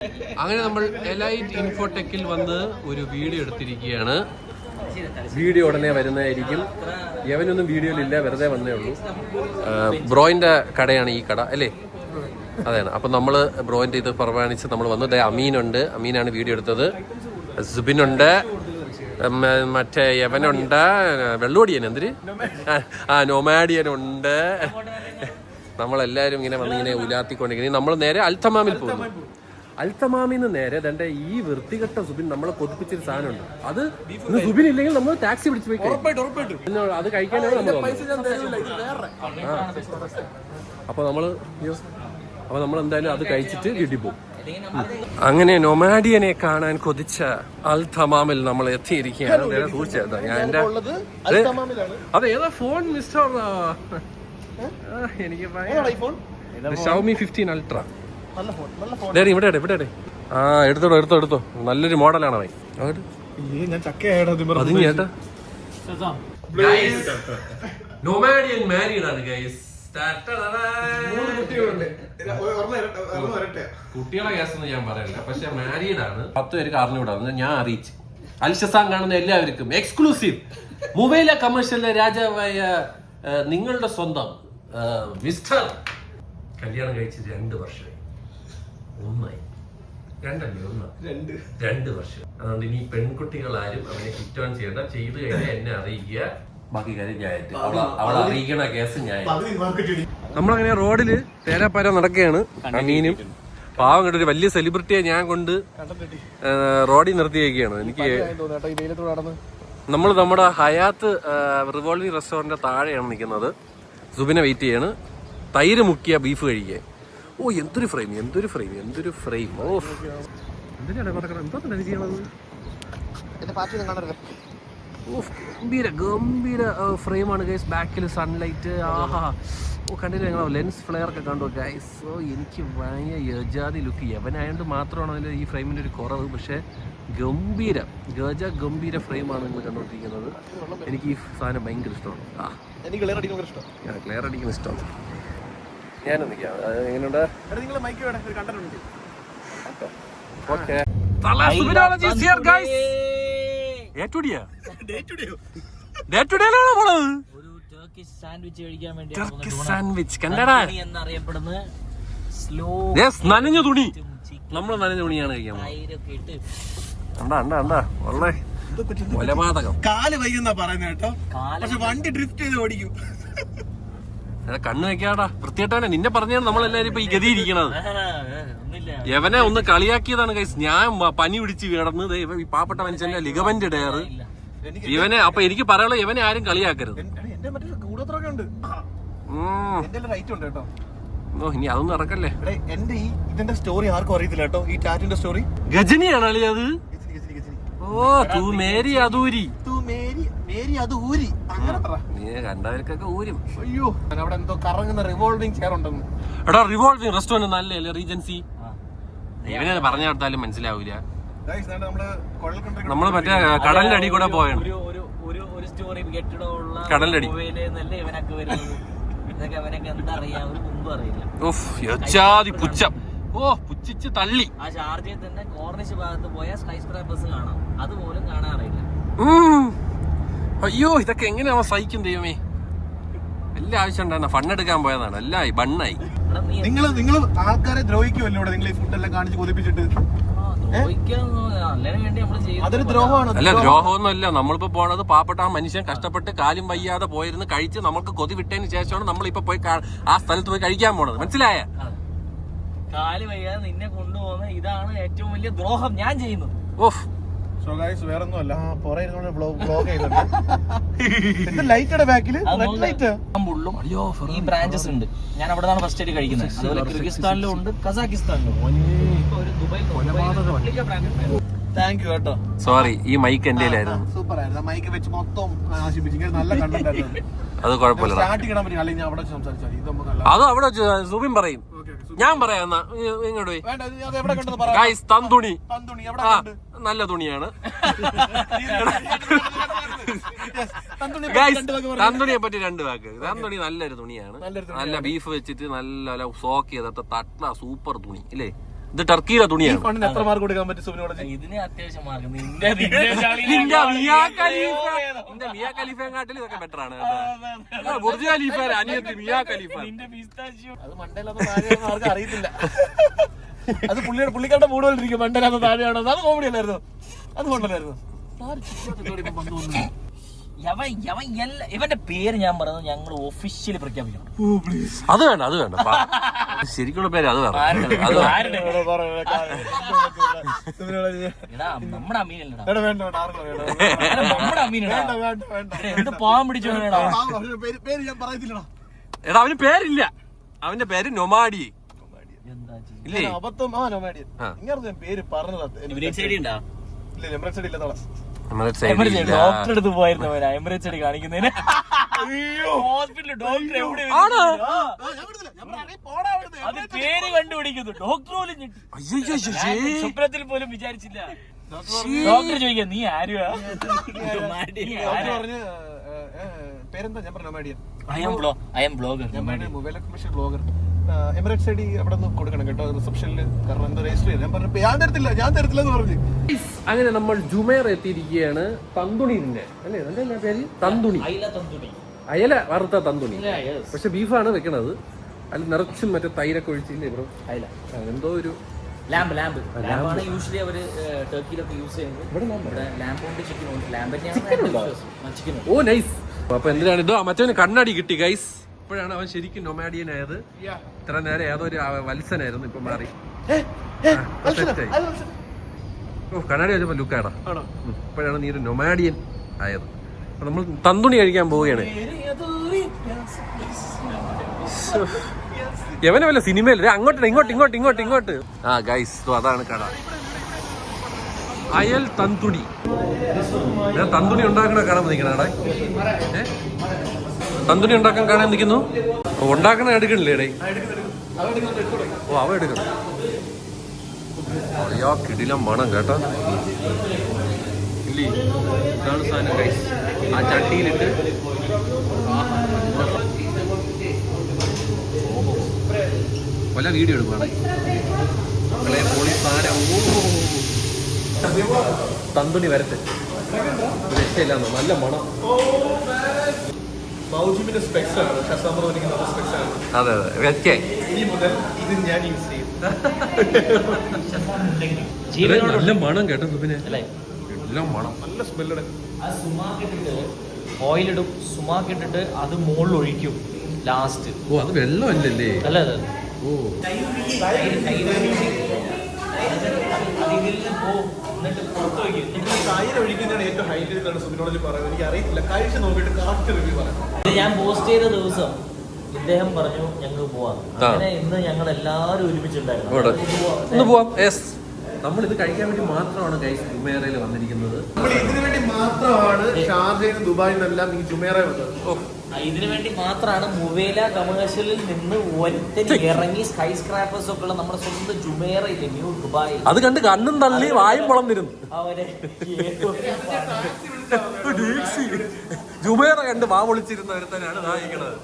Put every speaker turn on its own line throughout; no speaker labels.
അങ്ങനെ നമ്മൾ എലൈറ്റ് ഇൻഫോടെക്കിൽ വന്ന് ഒരു വീഡിയോ എടുത്തിരിക്കുകയാണ്. വീഡിയോ ഉടനെ വരുന്നതായിരിക്കും. യവനൊന്നും വീഡിയോയിലില്ല, വെറുതെ വന്നേ ഉള്ളൂ. ബ്രോയിന്റെ കടയാണ് ഈ കട അല്ലേ? അതെയാണ്. അപ്പം നമ്മൾ ബ്രോയിന്റെ ഇത് പ്രമാണിച്ച് നമ്മൾ വന്നു. അമീനുണ്ട്, അമീനാണ് വീഡിയോ എടുത്തത്. സുബിനുണ്ട്, മറ്റേ യവനുണ്ട്, വെള്ളുവടിയൻ എന്തിന് നൊമാഡിയനുണ്ട്. നമ്മളെല്ലാവരും ഇങ്ങനെ വന്നിങ്ങനെ ഉലാത്തിക്കൊണ്ടിരിക്കുന്നത്. നമ്മൾ നേരെ അൽത്തമാമിൽ പോകുന്നു. അൽത്തമാമിന്ന് നേരെ ദണ്ടെ ഈ വൃത്തികെട്ട സുബിൻ നമ്മളെ കൊതിപ്പിച്ചൊരു സാധനമുണ്ട്. അത് സുബിൻ ഇല്ലെങ്കിൽ നമ്മൾ ടാക്സി പിടിച്ച് പോയി അത് കഴിക്കാനാണ് നമ്മൾ. അപ്പൊ നമ്മൾ എന്തായാലും അത് കഴിച്ചിട്ട് വീട്ടിൽ പോകും. അങ്ങനെ നൊമാഡിയനെ കാണാൻ കൊതിച്ച അൽത്തമാമിൽ നമ്മൾ എത്തിയിരിക്കുകയാണ്. തീർച്ചയായിട്ടും ഞാൻ എന്റെ അതേതാ ഫോൺ മിസ്റ്റർ എനിക്ക് ഷവമി 15 അൾട്ര. ഇവിടെ എടുത്തോ. നല്ലൊരു മോഡലാണ് അവൻ. നൊമാഡിയൻ മാരീഡ് ആണ് ഗൈസ്. കുട്ടികളെ കേസൊന്നും ഞാൻ പറയല്ല, പക്ഷെ മാരീഡ് ആണ്. 10 പേർക്ക് അറിഞ്ഞുകൂടാ. ഞാൻ അറിയിച്ചു. അൽഷസാൻ കാണുന്ന എല്ലാവർക്കും എക്സ്ക്ലൂസീവ്. മൊബൈല കമേഴ്ഷ്യലിലെ രാജാവായ നിങ്ങളുടെ സ്വന്തം മിസ്റ്റർ കല്യാണം കഴിച്ച് 2 വർഷമായി. 2 വർഷം. അതുകൊണ്ട് ഇനി പെൺകുട്ടികളാരും അവനെ കുറ്റം ചെയ്യണ്ട. ചെയ്ത് കഴിഞ്ഞാൽ എന്നെ അറിയിക്കുക. ബാക്കി കാര്യം ഞാൻ അവളെ അറിയിക്കണ കേസ് ഞാൻ. നമ്മളങ്ങനെ റോഡില് തേരാപ്പാര നടക്കുകയാണ്. അമീനും പാവം കണ്ടൊരു വലിയ സെലിബ്രിറ്റിയെ ഞാൻ കൊണ്ട് റോഡിൽ നിർത്തിയേക്കാണ്. എനിക്ക് നമ്മൾ നമ്മുടെ ഹയാത്ത് റിവോൾവിംഗ് റെസ്റ്റോറന്റ് താഴെയാണ് നിൽക്കുന്നത്. സുബിനെ വെയിറ്റ് ചെയ്യാണ്. തൈര് മുക്കിയ ബീഫ് കഴിക്കാൻ. ഓ എന്തൊരു ഫ്രെയിം. ഓ എന്തിനാണ് ഗംഭീര ഫ്രെയിമാണ് ഗൈസ്. ബാക്കിൽ സൺലൈറ്റ്. ആഹാ. ഓ കണ്ടില്ല ഞങ്ങൾ ലെൻസ് ഫ്ലെയർ ഒക്കെ കണ്ടു ഗൈസ്. ഓ എനിക്ക് ഭയങ്കര യജാതി ലുക്ക്. യവനായതുകൊണ്ട് മാത്രമാണ് അതിൽ ഈ ഫ്രെയിമിൻ്റെ ഒരു കുറവ്. പക്ഷേ ഗംഭീര ഫ്രെയിമാണ് നിങ്ങൾ കണ്ടുകൊണ്ടിരിക്കുന്നത്. എനിക്ക് ഈ സാധനം ഭയങ്കര ഇഷ്ടമാണ്. ക്ലിയർ അടിക്കുന്ന ഇഷ്ടമാണ്. ഞാനൊന്നിക്കാം. എങ്ങനെയുണ്ട്? ഓക്കെ. നനഞ്ഞ തുണി. നമ്മൾ നനഞ്ഞ തുണിയാണ് കഴിക്കാൻ. കൊലപാതകം.
കാല് വൈകുന്ന പറയുന്ന കേട്ടോ. പക്ഷെ വണ്ടി ഡ്രിഫ്റ്റ് ചെയ്ത് ഓടിക്കും.
കണ്ണ് വെക്കാടാ വൃത്തിയായിട്ടാണ് നിന്നെ പറഞ്ഞാണ് നമ്മളെല്ലാരും ഇപ്പൊ ഈ ഗതി ഇരിക്കണത്. യവനെ ഒന്ന് കളിയാക്കിയതാണ് കൈസ്. ഞാൻ പനി പിടിച്ച് കിടന്ന് ഈ പാവപ്പെട്ട മനുഷ്യന്റെ ലിഗമെന്റ് ഡയർ ഇവനെ. അപ്പൊ എനിക്ക് പറയാനുള്ള ഇവനെ ആരും കളിയാക്കരുത്. ഇനി അതൊന്നും ഇറക്കല്ലേ.
എന്റെ ഇതിന്റെ സ്റ്റോറി ആർക്കും അറിയത്തില്ല കേട്ടോ. ഈ ടാറ്റിന്റെ സ്റ്റോറി
ഗജനിയാണ് അളി അത്. ഓ തൂ മേരി അതൂരി. നീ കണ്ടവർക്കൊക്കെ ഊരും.
അയ്യോ അവിടെ എന്തോ കറങ്ങുന്ന റിവോൾവിംഗ് ചെയർ ഉണ്ടെന്ന്.
എടാ റിവോൾവിംഗ് റെസ്റ്റോറന്റ് നല്ലല്ലേ റീജൻസി. ഇവനെ പറഞ്ഞു കൊടുത്താലും മനസ്സിലാവൂല. നമ്മള് മറ്റേ കടലിന്റെ അടി കൂടെ പോയാണ്. കടലിന്റെ അടി. പുച്ഛം. ഓ പുച്ഛിച്ച് തള്ളി.
ആ ഷാർജയിൽ തന്നെ കോർണിഷ് ഭാഗത്ത് പോയ സ്കൈ സ്ക്രാപ്പേഴ്സ് കാണാം. അതുപോലും കാണാൻ അറിയില്ല.
അയ്യോ ഇതൊക്കെ എങ്ങനെയാ സഹിക്കും ദൈവമേ. എല്ലാ ആവശ്യം ഉണ്ടായിരുന്ന ഫണ്ണെടുക്കാൻ പോയതാണ്. എല്ലാം ബണ്ണായി.
നിങ്ങൾ ആൾക്കാരെ ദ്രോഹിക്കുമല്ലോ നിങ്ങൾ ഈ ഫുഡെല്ലാം കാണിച്ച് കൊതിപ്പിച്ചിട്ട്. അതൊരു ദ്രോഹമാണ്.
അല്ല ദ്രോഹമൊന്നുമല്ല. നമ്മളിപ്പോ പോണത് പാവപ്പെട്ട ആ മനുഷ്യൻ കഷ്ടപ്പെട്ട് കാലും വയ്യാതെ പോയിരുന്ന് കഴിച്ച് നമ്മൾക്ക് കൊതി വിട്ടതിന് ശേഷമാണ് നമ്മളിപ്പോ പോയി ആ സ്ഥലത്ത് പോയി കഴിക്കാൻ പോണത്. മനസ്സിലായ?
കാല് വയ്യാതെ നിന്നെ കൊണ്ടുപോകുന്ന ഇതാണ് ഏറ്റവും വലിയ ദ്രോഹം ഞാൻ ചെയ്യുന്നത്.
ഓഫ്
വേറൊന്നുമല്ല.
ഈ ബ്രാഞ്ചസ് ഉണ്ട്. ഞാൻ അവിടെ നിന്നാണ് ഫസ്റ്റ് ആയിട്ട് കഴിക്കുന്നത്. അതുപോലെ കിർഗിസ്ഥാനിലും ഉണ്ട്, കസാക്കിസ്ഥാനിലും. താങ്ക് യു കേട്ടോ.
സോറി ഈ മൈക്ക് എന്റെ
സൂപ്പർ ആയിരുന്നു. മൈക്ക് വെച്ച് മൊത്തം നല്ല കണ്ടന്റ് ആയിരുന്നു.
അത് കുഴപ്പമില്ല. അത് അവിടെ സുബിൻ പറയും. ഞാൻ പറയാം. ഇങ്ങോട്ട് പോയി തന്തുണി. നല്ല തുണിയാണ്. തന്തുണിയെ പറ്റി 2 വാക്ക്. തന്തുണി നല്ലൊരു തുണിയാണ്. നല്ല ബീഫ് വെച്ചിട്ട് നല്ല സോക്ക് ചെയ്തിട്ട് തട്ട സൂപ്പർ തുണി ഇല്ലേ. ഇത് ടർക്കിയിലെ തുണിയാണ്.
ഫണ്ടിന് എത്ര മാർക്ക് കൊടുക്കാൻ പറ്റും സുബിനോട്?
ഇതിന് അത്യാവശ്യം മാർക്ക്
മിയ ഖലീഫയെക്കാട്ടിൽ ഇതൊക്കെ ബെറ്റർ ആണ്. ബുർജ് ഖലീഫ അനിയത്തി മിയ ഖലീഫ.
അത് മണ്ടയില്ലാത്ത താഴെയാണെന്ന് ആർക്കും അറിയത്തില്ല. അത് പുള്ളിക്കാരുടെ മൂട് പോലിരിക്കും. മണ്ടയില്ലാത്ത താഴെയാണോ? അത് കോമഡി അല്ലായിരുന്നു, അത് കൊണ്ടല്ലായിരുന്നു.
ഇവന്റെ പേര് ഞാൻ പറയുന്നത് ഞങ്ങൾ ഒഫീഷ്യലി പ്രഖ്യാപിക്കണം.
അത് വേണ്ട, അത് വേണ്ട. ശരിക്കുള്ള പേര് അത് വേണം.
നമ്മുടെ അമീനല്ലടാ,
വേണ്ട
നമ്മുടെ അമീനടാ. എന്ത് പാവം പിടിച്ചോ
പേര് ഞാൻ പറയത്തില്ലടാ.
എടാ അവന് പേരില്ല, അവന്റെ പേര് നൊമാഡി. ഇല്ലേ
അബദ്ധം. ആ നൊമാഡിയൻ. ഇങ്ങനെ ഞാൻ പേര് പറഞ്ഞതാ. ഇല്ല എമിറേറ്റ്സ് ഇല്ലാത്തതാ.
ഡോക്ടറെ അടുത്ത് പോയിരുന്നു എമിറേറ്റ്സ് അടി കാണിക്കുന്നതിന്. ഹോസ്പിറ്റലിൽ ഡോക്ടർ എവിടെ അത് പേര് കണ്ടുപിടിക്കുന്നു. ഡോക്ടർ പോലും സ്വപ്നത്തിൽ പോലും വിചാരിച്ചില്ല. ഡോക്ടർ ചോദിക്കാം നീ ആരുവാ?
പേരെന്താ? ഞാൻ പറഞ്ഞു Nomadian.
I am blogger.
Mobile commission blogger. Emirates ID അവിടെ നിന്ന് കൊടുക്കണം കേട്ടോ, റിസപ്ഷനിൽ. കാരണം എന്താ രജിസ്റ്റർ ചെയ്ത് ഞാൻ പറഞ്ഞു ഞാൻ തരത്തില്ല എന്ന് പറഞ്ഞു.
അങ്ങനെ നമ്മൾ ജുമേർ എത്തിയിരിക്കുകയാണ്. തന്തുണിന്റെ അല്ലേ എന്റെ പേര്? തന്തുണി, അയല വറുത്ത തന്തുണി. പക്ഷെ ബീഫാണ് വെക്കണത്. അതിൽ നിറച്ചും മറ്റേ തൈരൊക്കെ ഒഴിച്ചില്ലേ ബ്രോ? അയല എന്തോ ഒരു
ലാമ്പാണ് യൂഷ്വലി അവര് ടർക്കിയിലൊക്കെ യൂസ് ചെയ്യുന്നത്.
ഓ നൈസ്. അപ്പൊ എന്തിനാണ് ഇത്? മറ്റവന് കണ്ണാടി കിട്ടി ഗൈസ്. ഇപ്പോഴാണ് അവൻ ശരിക്കും നൊമാഡിയൻ ആയത്. ഇത്ര നേരം ഏതൊരു വത്സനായിരുന്നു, ഇപ്പൊ മാറി. ഓ കണ്ണാടി വെച്ചപ്പോ ലുക്കാടാ. ഇപ്പോഴാണ് നീ ഒരു നൊമാഡിയൻ ആയത്. അപ്പൊ നമ്മൾ തന്തുണി കഴിക്കാൻ പോവുകയാണ്. എവനെ വല്ല സിനിമയിൽ അങ്ങോട്ട് ഇങ്ങോട്ട് ഇങ്ങോട്ട് ഇങ്ങോട്ട് ഇങ്ങോട്ട്. ആ ഗൈസ് അതാണ് കട, അയൽ തന്തുണി. തന്തുണി ഉണ്ടാക്കണ കാണാൻ നിൽക്കണടാ. തന്തുണി ഉണ്ടാക്കാൻ കാണാൻ നിൽക്കുന്നു. ഉണ്ടാക്കണ എടുക്കണില്ലേ ഇടേ? ഓ അവ എടുക്കണം. അയ്യോ കിടിലം മണം കേട്ടോ. ഇല്ലേ ഇതാണ് സാധനം ഗൈസ്. ആ ചട്ടിയിലിട്ട് പല വീഡിയോ എടുക്കുകയാണ്. തന്തുണി വരട്ടെ. രക്ഷയില്ലാന്നോ, നല്ല മണം. അതെ അതെ വെച്ചേ. നല്ല മണം കേട്ടോ സുബിനെ, എല്ലാം മണം. നല്ല സ്മെല്ല്.
ഓയിലിടും, സുമാക്ക് ഇട്ടിട്ട് അത് മുകളിൽ ഒഴിക്കും ലാസ്റ്റ്.
ഓ അത് വെള്ളമല്ലേ?
അല്ല അതെ.
ഓ
ഞാൻ പോസ്റ്റ് ചെയ്ത ദിവസം ഇദ്ദേഹം പറഞ്ഞു ഞങ്ങൾ പോവാം. അങ്ങനെ ഇന്ന് ഞങ്ങൾ എല്ലാവരും ഒരുമിച്ചുണ്ടായിരുന്നു.
നമ്മൾ ഇത് കഴിക്കാൻ വേണ്ടി മാത്രമാണ് ഗൈസ് ജുമേറയിൽ വന്നിരിക്കുന്നത്.
നമ്മൾ ഇതിനു വേണ്ടി മാത്രമാണ് ഷാർജയിൽ ദുബായിലെല്ലാം ഈ ജുമേറ വന്നത്.
ഇതിനു വേണ്ടി മാത്രമാണ് മുവേല കമേഴ്ഷ്യലിൽ നിന്ന് ഒരുത്തൻ ഇറങ്ങി സ്കൈ സ്ക്രാപ്പേഴ്സ് ഒക്കെ ഉള്ള നമ്മുടെ സ്വന്തം ജുമേറയില്ലേ, ന്യൂ ദുബായ്.
അത് കണ്ട് കണ്ണും തള്ളി വായും വളർന്നിരുന്നു. ജുമേറ കണ്ട് വാ വിളിച്ചിരുന്ന ഒരുത്തനാണ് നായിക്കണത്.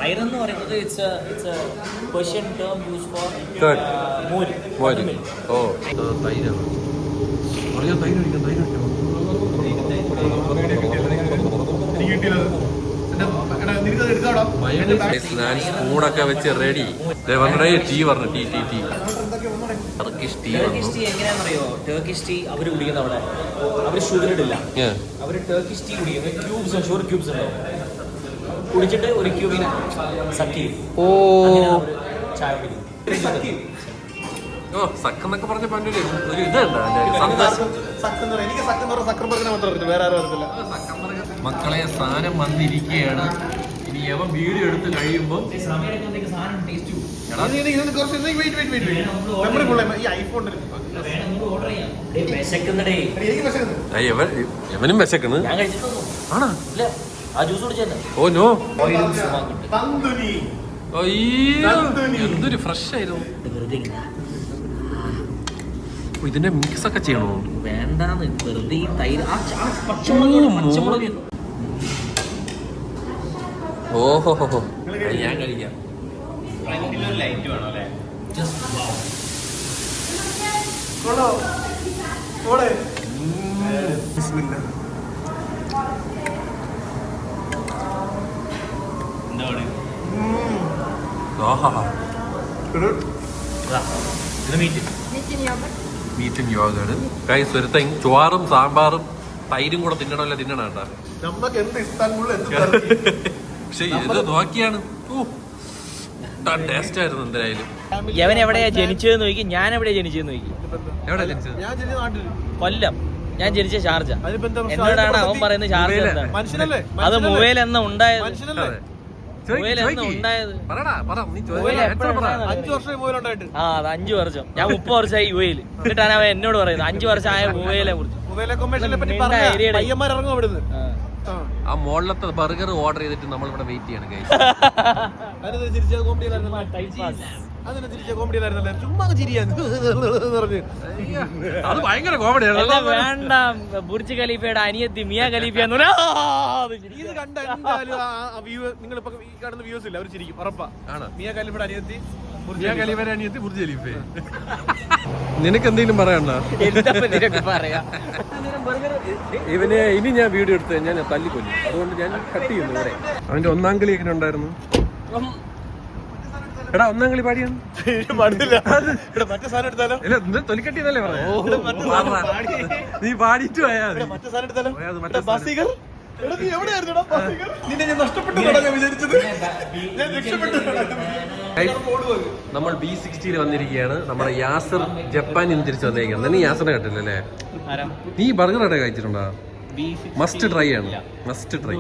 Ayran എന്ന് പറയുന്നത് it's a Persian term used for മോര്.
ഓ തൈരാണ്. അറിയാം തൈര് ഒഴിക്കാം, തൈര് ഒഴിക്കാം. സ്പൂണൊക്കെ വെച്ച് റെഡി. ടീ പറഞ്ഞു tea tea tea Turkish tea.
എങ്ങനെയാണെന്നറിയോ? ടർക്കിഷ് ടീ അവർ കുടിക്കുന്ന അവിടെ അവർ ഷുഗർ ഇടില്ല. അവർ ടർക്കിഷ് ടീ കുടിക്കുന്നത് ക്യൂബ്സ്, ഷുഗർ ക്യൂബ്സ് ഉണ്ടാവും. കുടിച്ചിട്ട് ഒരു ക്യൂബിനെ സക്ക് ചെയ്യും.
ഓ
ചായ കുടിക്കും.
ഓ സക്കെന്നൊക്കെ പറഞ്ഞ പണ്ടൊരു ഒരു ഇതുണ്ട്. മക്കളെ സാധനം വന്നിരിക്കുകയാണ്. ഇനി യവൻ വീഡിയോ എടുത്ത് കഴിയുമ്പോൾ യവനും വിശക്കണ്. ആണോ? Oh no. എന്തൊരു ഫ്രഷ് ആയിരുന്നു. ഇതിന്റെ മിക്സ് ഒക്കെ ചെയ്യണോ?
വേണ്ടാന്ന്, വെറുതെ തൈര്.
ഓഹോ ഞാൻ കഴിക്കാം.
ലൈറ്റ് വേണം അല്ലേ?
മീറ്റും യോഗട് ഗൈസ് ഒരുത്തൻ ചോറും സാമ്പാറും തൈരും കൂടെ തിന്നണമല്ല തിന്നണ കേട്ടാ. പക്ഷെ ഇത് നോക്കിയാണ് ടേസ്റ്റ് ആയിരുന്നു എന്തായാലും.
യവൻ എവിടെയാ ജനിച്ചതെന്ന് നോക്കി, ഞാൻ എവിടെയാ ജനിച്ചതെന്ന് നോക്കി.
എവിടെ ജനിച്ചത്?
കൊല്ലം. ഞാൻ ജനിച്ച ഷാർജ. എന്നോടാണ് അവൻ പറയുന്നത് ഷാർജ എന്താണ്. അത് മൊബൈൽ എന്നാ ഉണ്ടായത്? മൊബൈൽ എന്നാ ഉണ്ടായത്?
5 വർഷം മൊബൈലുണ്ടായിട്ട്.
ആ അത് 5 വർഷം. ഞാൻ 30 വർഷമായി യു എയിൽ. എന്നിട്ടാണ് അവൻ എന്നോട് പറയുന്നത് 5 വർഷമായ മൊബൈലെ കുറിച്ച്.
പയ്യന്മാരിറങ്ങും അവിടുന്ന്.
ആ മുകളിലത്തെ ബർഗർ ഓർഡർ ചെയ്തിട്ട് നമ്മൾ ഇവിടെ വെയിറ്റ് ചെയ്യണം ഗൈസ്.
അതിനെ തിരിച്ച കോമഡി ആയിരുന്നല്ലേ, ചുമ്മാ ചിരിയാന്ന് പറഞ്ഞു.
അത് ഭയങ്കര കോമഡിയാണ്.
വേണ്ട, ബുർജ് ഖലീഫയുടെ അനിയത്തി മിയ ഖലീഫ
ഇത് കണ്ട എന്തായാലും നിങ്ങളിപ്പോ ഈ കാണുന്ന വ്യൂസ് ഇല്ല, അവർ ചിരിക്കും ഉറപ്പാ. മിയ ഖലീഫയുടെ അനിയത്തി
ബുർജ് ഖലീഫ. നിനക്ക് എന്തെങ്കിലും പറയണ്ട?
പറയാ
ഇവനെ ഇനി ഞാൻ വീഡിയോ എടുത്ത് ഞാൻ തല്ലിക്കൊല്ലും, അതുകൊണ്ട് ഞാൻ കട്ട് ചെയ്യുന്നു ഇവിടെ. അവന്റെ 1-ാം കളി എങ്ങനെ ഉണ്ടായിരുന്നു? എടാ 1-ാം കളി പാടിയാണ്.
മറ്റേ സാധനം എടുത്താലോ?
തൊലിക്കട്ടിന്നല്ലേ പറഞ്ഞു. നീ പാടിയിട്ട് പോയാ
മറ്റേ സാധനം എടുത്താലോ? നിന്നെ ഞാൻ നഷ്ടപ്പെട്ടു വിചാരിച്ചത്.
നമ്മൾ B60 വന്നിരിക്കുകയാണ്. നമ്മുടെ യാസർ ജപ്പാനിൽ നിന്ന് തിരിച്ചു വന്നിരിക്കുകയാണ്. നീ യാസറിനെ കണ്ടില്ലല്ലേ? നീ ബർഗർ അവിടെ കഴിച്ചിട്ടുണ്ടോ? മസ്റ്റ് ട്രൈ ആണ്, മസ്റ്റ് ട്രൈ.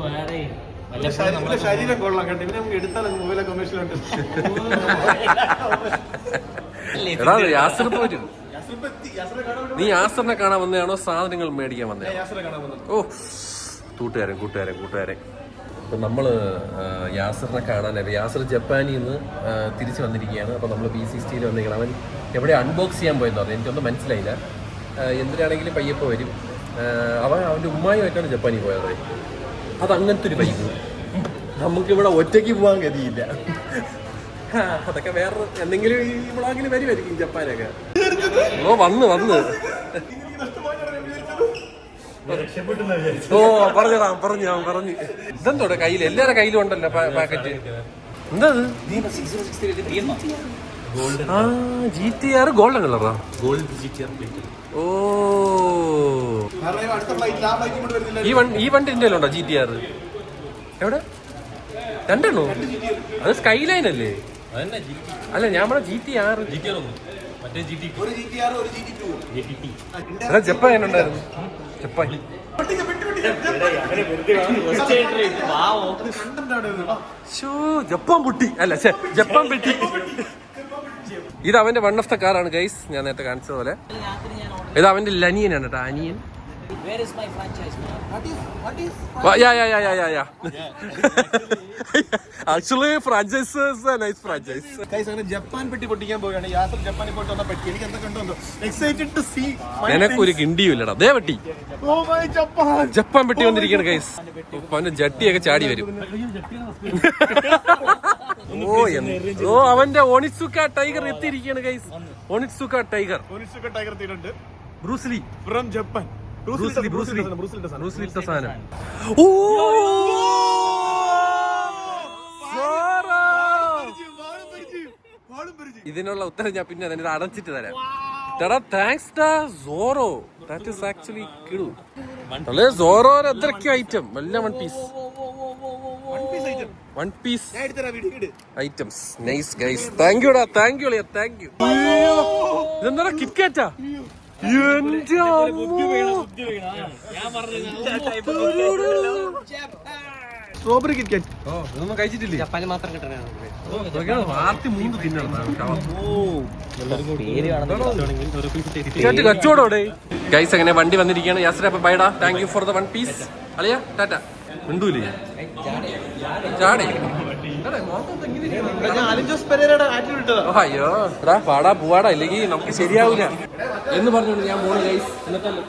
ശരീരം കൊള്ളാം കേട്ടോ. ഇവനെ നമുക്ക് എടുത്താലും മൊബൈലെ കൊമേഴ്ഷ്യലുണ്ട്.
എടാ യാസർ പോരും. നീ യാസറിനെ കാണാൻ വന്നതാണോ സാധനങ്ങൾ മേടിക്കാൻ വന്നേ? ഓ കൂട്ടുകാരൻ. അപ്പം നമ്മൾ യാസറിനെ കാണാനായിട്ട്, യാസർ ജപ്പാനിൽ നിന്ന് തിരിച്ചു വന്നിരിക്കുകയാണ്. അപ്പം നമ്മൾ B60 വന്നിരിക്കണം. അവൻ എവിടെ അൺബോക്സ് ചെയ്യാൻ പോയെന്ന് പറഞ്ഞു, എനിക്കൊന്നും മനസ്സിലായില്ല. എന്തിനാണെങ്കിലും പയ്യപ്പോൾ വരും. അവൻ്റെ ഉമ്മായുമായിട്ടാണ് ജപ്പാനിൽ പോയത്. അതങ്ങനത്തെ ഒരു ബൈക്ക് നമുക്കിവിടെ ഒറ്റയ്ക്ക് പോകാൻ ഗതിയില്ല. അതൊക്കെ വേറെ എന്തെങ്കിലും ഈ വ്ളോഗിൽ വരുമായിരിക്കും ജപ്പാനൊക്കെ. വന്ന് പറഞ്ഞു ഇതെന്തോടെ കയ്യിൽ എല്ലാവരുടെ കയ്യിലും ഉണ്ടല്ലോ പാക്കറ്റ്. എന്താ GTR ഗോൾഡൻ കളറാ? ഓ ഈ വണ്ടി എന്റെ ഉണ്ടോ GTR? എവിടെ? 2 എണ്ണോ? അത് സ്കൈലൈൻ അല്ലേ? അല്ല ഞാൻ പറഞ്ഞ GTR. ജപ്പാൻ ഉണ്ടായിരുന്നു. ജപ്പാൻ പൊട്ടി അല്ല ജപ്പാൻ പെട്ടി. ഇത് അവന്റെ 1 ഓഫ് ദ കാറാണ് ഗൈസ്, ഞാൻ നേരത്തെ കാണിച്ചത് പോലെ. ഇത് അവന്റെ അനിയനാണ് കേട്ടോ, അനിയൻ.
Where is my franchise, man?
Yeah. Actually, franchise is a nice franchise.
Guys, അങ്ങനെ ജപ്പാൻ പെട്ടി പൊട്ടിക്കാൻ പോവുകയാണ്. യാസർ ജപ്പാനിൽ പോയിട്ട് വന്ന പെട്ടി എനിക്ക് എന്താ കണ്ടോ എക്സൈറ്റഡ് ടു സീ.
നിനക്കൊരു കിണ്ടിയുമില്ലടാ, ദേ പെട്ടി.
ഓ മൈ
ജപ്പാൻ പെട്ടി വന്നിരിക്കുകയാണ് ഗൈസ്. അവന്റെ ജട്ടിയൊക്കെ ചാടി വരും. ഓ അവന്റെ ഒണിസുക ടൈഗർ എത്തിയിരിക്കുകയാണ് ഗൈസ്. ഒണിസുക ടൈഗർ എത്തിയിട്ടുണ്ട്. Bruce Lee
from Japan.
ബ്രൂസ്ലിത്തെ സാധനം. ഇതിനുള്ള ഉത്തരം ഞാൻ പിന്നെ അതിനെ അടച്ചിട്ട് തരാം. Thanks to Zoro. That is actually കിടു. സോറോ എത്രയ്ക്കും ഐറ്റം എല്ലാം 1 piece items. Nice guys. Thank you. ഇതെന്താ കിറ്റ്കാറ്റാ?
Strawberry KitKat.
ഇതൊന്നും കഴിച്ചിട്ടില്ലേ?
ജപ്പാനിൽ മാത്രം കിട്ടണ
കച്ചവടോടെ ഗൈസ്. അങ്ങനെ വണ്ടി വന്നിരിക്കുകയാണ്. യാസർ അപ്പൊ ബൈഡാ. Thank you for the 1 piece. അളിയ ടാറ്റ. മിണ്ടൂലേ ചാടേ. അയ്യോ എടാ പാടാ പോവാടാ, ഇല്ലെങ്കിൽ നമുക്ക് ശരിയാവൂല എന്ന് പറഞ്ഞോണ്ട് ഞാൻ പോണു ഗൈസ്. എന്നിട്ടല്ലോ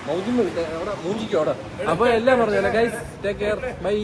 അവിടെ മൂഞ്ചിക്കോ അവിടെ. അപ്പൊ എല്ലാം പറഞ്ഞല്ലേ ഗൈസ്, ടേക്ക് കെയർ, ബൈ.